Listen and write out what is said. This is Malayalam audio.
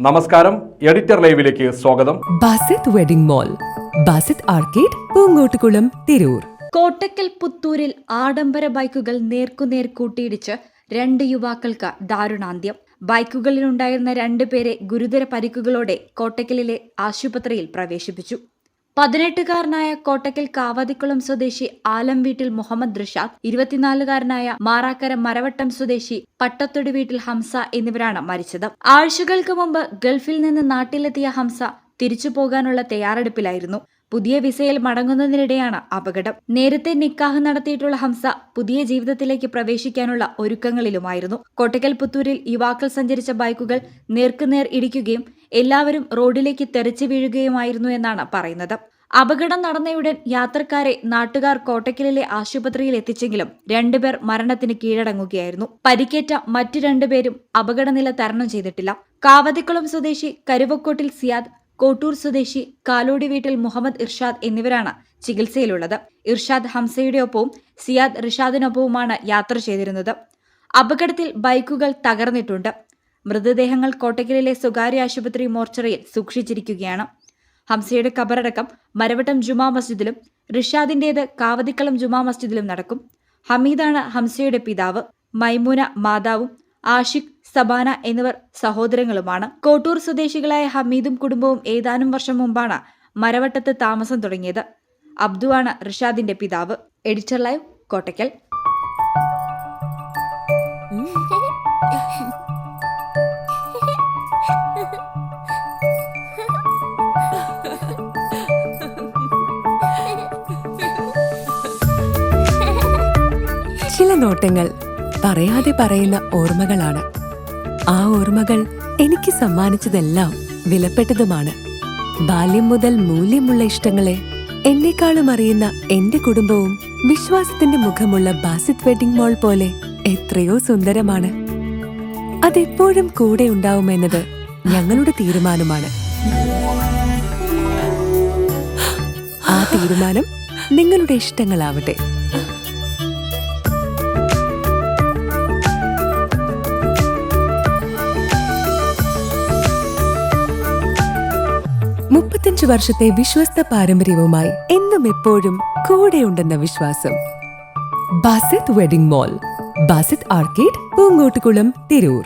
നമസ്കാരം, എഡിറ്റർ ലൈവിലേക്ക് സ്വാഗതം. Basith wedding mall, Basith arcade, Poongottukulam, Tirur. Kottakkal പുത്തൂരിൽ ആഡംബര ബൈക്കുകൾ നേർക്കുനേർ കൂട്ടിയിടിച്ച് 2 യുവാക്കൾക്ക് ദാരുണാന്ത്യം. ബൈക്കുകളിലുണ്ടായിരുന്ന 2 പേരെ ഗുരുതര പരിക്കുകളോടെ കോട്ടക്കലിലെ ആശുപത്രിയിൽ പ്രവേശിപ്പിച്ചു. 18-കാരനായ കോട്ടക്കൽ കാവാതിക്കുളം സ്വദേശി ആലം വീട്ടിൽ മുഹമ്മദ് റിഷാദ്, 24-കാരനായ മാറാക്കര മരവട്ടം സ്വദേശി പട്ടത്തൊടി വീട്ടിൽ ഹംസ എന്നിവരാണ് മരിച്ചത്. ആഴ്ചകൾക്ക് മുമ്പ് ഗൾഫിൽ നിന്ന് നാട്ടിലെത്തിയ ഹംസ തിരിച്ചു പോകാനുള്ള തയ്യാറെടുപ്പിലായിരുന്നു. പുതിയ വിസയിൽ മടങ്ങുന്നതിനിടെയാണ് അപകടം. നേരത്തെ നിക്കാഹ് നടത്തിയിട്ടുള്ള ഹംസ പുതിയ ജീവിതത്തിലേക്ക് പ്രവേശിക്കാനുള്ള ഒരുക്കങ്ങളിലുമായിരുന്നു. കോട്ടക്കൽ പുത്തൂരിൽ യുവാക്കൾ സഞ്ചരിച്ച ബൈക്കുകൾ നേർക്കുനേർ ഇടിക്കുകയും എല്ലാവരും റോഡിലേക്ക് തെറിച്ചു വീഴുകയുമായിരുന്നു എന്നാണ് പറയുന്നത്. അപകടം നടന്നയുടൻ യാത്രക്കാരെ നാട്ടുകാർ കോട്ടക്കലിലെ ആശുപത്രിയിൽ എത്തിച്ചെങ്കിലും 2 പേർ മരണത്തിന് കീഴടങ്ങുകയായിരുന്നു. പരിക്കേറ്റ മറ്റു 2 പേരും അപകടനില തരണം ചെയ്തിട്ടില്ല. കാവതിക്കുളം സ്വദേശി കരുവക്കോട്ടിൽ സിയാദ്, കോട്ടൂർ സ്വദേശി കാലോടി വീട്ടിൽ മുഹമ്മദ് ഇർഷാദ് എന്നിവരാണ് ചികിത്സയിലുള്ളത്. ഇർഷാദ് ഹംസയുടെ ഒപ്പവും സിയാദ് റിഷാദിനൊപ്പവുമാണ് യാത്ര ചെയ്തിരുന്നത്. അപകടത്തിൽ ബൈക്കുകൾ തകർന്നിട്ടുണ്ട്. മൃതദേഹങ്ങൾ കോട്ടക്കലിലെ സ്വകാര്യ ആശുപത്രി മോർച്ചറിയിൽ സൂക്ഷിച്ചിരിക്കുകയാണ്. ഹംസയുടെ ഖബറടക്കം മരവട്ടം ജുമാ മസ്ജിദിലും റിഷാദിന്റേത് കാവതിക്കളം ജുമാ മസ്ജിദിലും നടക്കും. ഹമീദാണ് ഹംസയുടെ പിതാവ്. മൈമൂന മാതാവും ആഷിഖ്, സബാന എന്നിവർ സഹോദരങ്ങളുമാണ്. കോട്ടൂർ സ്വദേശികളായ ഹമീദും കുടുംബവും ഏതാനും വർഷം മുമ്പാണ് മരവട്ടത്ത് താമസം തുടങ്ങിയത്. അബ്ദുവാണ് റിഷാദിന്റെ പിതാവ്. Editor live, Kottakkal. ചില നോട്ടങ്ങൾ പറയാതെ പറയുന്ന ഓർമ്മകളാണ്. ആ ഓർമ്മകൾ എനിക്ക് സമ്മാനിച്ചതെല്ലാം വിലപ്പെട്ടതുമാണ്. ബാല്യം മുതൽ മൂല്യമുള്ള ഇഷ്ടങ്ങളെ എന്നെക്കാളും അറിയുന്ന എന്റെ കുടുംബവും വിശ്വാസത്തിന്റെ മുഖമുള്ള ബാസിത് വെഡിംഗ് മോൾ പോലെ എത്രയോ സുന്ദരമാണ്. അതെപ്പോഴും കൂടെ ഉണ്ടാവുമെന്നത് ഞങ്ങളുടെ തീരുമാനമാണ്. ആ തീരുമാനം നിങ്ങളുടെ ഇഷ്ടങ്ങളാവട്ടെ. വർഷത്തെ വിശ്വസ്ത പാരമ്പര്യവുമായി എന്നും എപ്പോഴും കൂടെയുണ്ടെന്ന വിശ്വാസം. Basith wedding mall, Basith arcade, Poongottukulam, Tirur.